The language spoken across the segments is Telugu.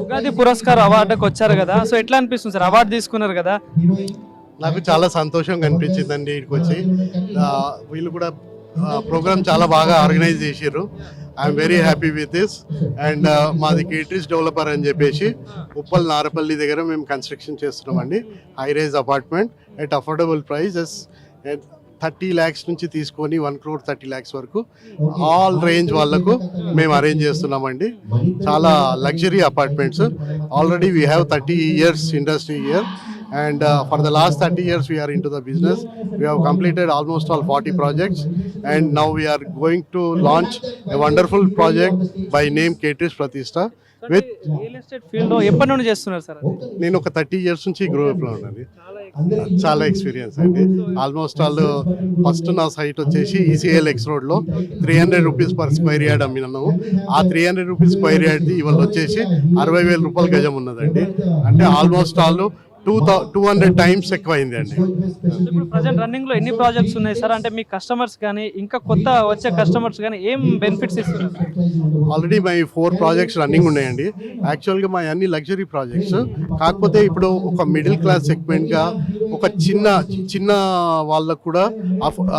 ఉగాది పురస్కార్ అవార్డుకి వచ్చారు కదా, సో ఎట్లా అనిపిస్తుంది సార్? అవార్డు తీసుకున్నారు కదా. నాకు చాలా సంతోషంగా అనిపించిందండి ఇక్కడికి వచ్చి. వీళ్ళు కూడా ప్రోగ్రామ్ చాలా బాగా ఆర్గనైజ్ చేసారు. I'm very happy with this. And మాది కేటరీస్ డెవలపర్ అని చెప్పేసి ఉప్పల్ నారపల్లి దగ్గర మేము కన్స్ట్రక్షన్ చేస్తున్నామండి. High rise apartment at affordable prices. 30 lakhs నుంచి తీసుకొని 1,30,00,000 వరకు ఆల్ రేంజ్ వాళ్ళకు మేము అరేంజ్ చేస్తున్నామండి. చాలా luxury apartments. Already we have 30 years industry year. And for the last 30 years we are into the business. We have completed almost all 40 projects, and now we are going to launch a wonderful project by name Caterers Pratishtha. with real estate field లో ఎప్పటి నుండి చేస్తున్నారు సార్? నేను ఒక 30 years నుంచి గ్రూప్లో ఉన్నాను. చాలా ఎక్స్పీరియన్స్ అండి. ఆల్మోస్ట్ ఆల్ ఫస్ట్ నా సైట్ వచ్చేసి ECL X రోడ్లో 300 rupees per square yard అమ్మినాము. ఆ 300 rupees స్క్వేర్ యార్డ్ది ఇవాళ వచ్చేసి 60,000 రూపాయల గజం ఉన్నదండి. అంటే ఆల్మోస్ట్ ఆల్ 200 times ఎక్కువైంది అండి. ఇప్పుడు ప్రజెంట్ రన్నింగ్ లో ఎన్ని ప్రాజెక్ట్స్ ఉన్నాయి సార్? అంటే మీ కస్టమర్స్ కానీ ఇంకా కొత్త వచ్చే కస్టమర్స్ కానీ ఏం బెనిఫిట్స్ ఇస్తున్నారు? ఆల్రెడీ మై 4 projects రన్నింగ్ ఉన్నాయండి. యాక్చువల్గా మా అన్ని లగ్జరీ ప్రాజెక్ట్స్. కాకపోతే ఇప్పుడు ఒక మిడిల్ క్లాస్ సెగ్మెంట్గా ఒక చిన్న వాళ్ళకు కూడా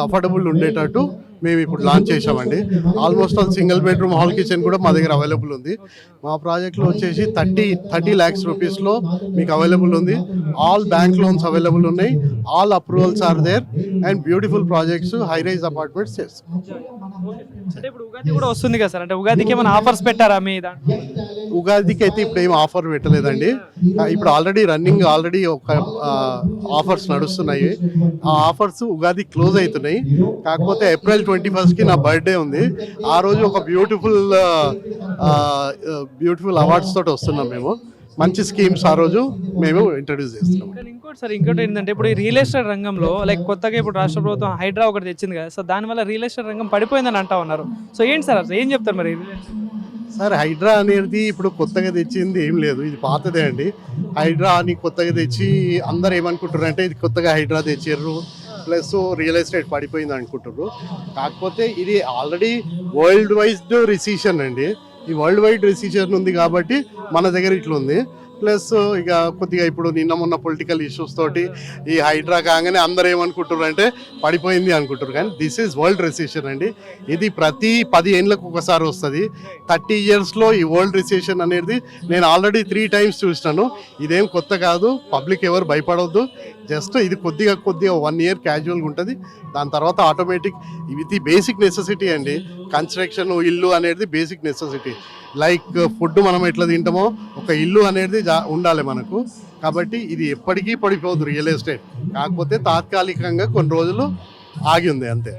అఫోర్డబుల్ ఉండేటట్టు మేము ఇప్పుడు లాంచ్ చేసామండి. Almost all single bedroom hall kitchen కూడా మా దగ్గర అవైలబుల్ ఉంది. మా ప్రాజెక్ట్లో వచ్చేసి 30 lakhs రూపీస్లో మీకు అవైలబుల్ ఉంది. ఆల్ బ్యాంక్ లోన్స్ అవైలబుల్ ఉన్నాయి. All approvals are there and beautiful projects high rise apartments చేస్తాం. అంటే ఇప్పుడు ఉగాది కూడా వస్తుంది కదా సార్, అంటే ఉగాదికి ఏమైనా ఆఫర్స్ పెట్టారా మీ దాంట్లో? ఉగాదికి అయితే ఇప్పుడు ఏం ఆఫర్ పెట్టలేదండి. ఇప్పుడు ఆల్రెడీ ఒక ఆఫర్స్ నడుస్తున్నాయి. ఆ ఆఫర్స్ ఉగాది క్లోజ్ అవుతున్నాయి. కాకపోతే April 21st నా బర్త్డే ఉంది. ఆ రోజు ఒక బ్యూటిఫుల్ అవార్డ్స్ తోటి వస్తున్నాం మేము. మంచి స్కీమ్స్ ఆ రోజు మేము ఇంట్రడ్యూస్ చేస్తున్నాం. ఇంకోటి ఏంటంటే ఇప్పుడు ఈ రియల్ ఎస్టేట్ రంగంలో లైక్ కొత్తగా ఇప్పుడు రాష్ట్ర ప్రభుత్వం హైడ్రా ఒకటి తెచ్చింది కదా, సో దానివల్ల రియల్ ఎస్టేట్ రంగం పడిపోయిందని అంటా ఉన్నారు. సో ఏంటి సార్ అసలు ఏం చెప్తారు మరి? సార్ హైడ్రా అనేది ఇప్పుడు కొత్తగా తెచ్చింది ఏం లేదు, ఇది పాతదే అండి. హైడ్రా అని కొత్తగా తెచ్చి అందరు ఏమనుకుంటారు అంటే ఇది కొత్తగా హైడ్రా తెచ్చారు ప్లస్ రియల్ ఎస్టేట్ పడిపోయింది అనుకుంటారు. కాకపోతే ఇది ఆల్రెడీ వరల్డ్ వైడ్ రిసీషన్ అండి. ఈ వరల్డ్ వైడ్ రిసీషన్ ఉంది కాబట్టి మన దగ్గర ఇట్లా ఉంది. ప్లస్ ఇక కొద్దిగా ఇప్పుడు నిన్న మొన్న పొలిటికల్ ఇష్యూస్ తోటి ఈ హైడ్రా కాగానే అందరూ ఏమనుకుంటారు అంటే పడిపోయింది అనుకుంటారు. కానీ దిస్ ఈజ్ వరల్డ్ రిసెషన్ అండి. ఇది ప్రతి 10 ఏళ్ళకు ఒకసారి వస్తుంది. 30 yearsలో ఈ వరల్డ్ రిసెషన్ అనేది నేను ఆల్రెడీ 3 times చూసినాను. ఇదేం కొత్త కాదు. పబ్లిక్ ఎవరు భయపడవద్దు. జస్ట్ ఇది కొద్దిగా 1 year క్యాజువల్గా ఉంటుంది. దాని తర్వాత ఆటోమేటిక్ ఇది బేసిక్ నెసెసిటీ అండి. కన్స్ట్రక్షన్ ఇల్లు అనేది బేసిక్ నెసెసిటీ. లైక్ ఫుడ్ మనం ఎట్లా తింటామో ఒక ఇల్లు అనేది ఉండాలి మనకు. కాబట్టి ఇది ఎప్పటికీ పడిపోదు రియల్ ఎస్టేట్. కాకపోతే తాత్కాలికంగా కొన్ని రోజులు ఆగి ఉంది అంతే.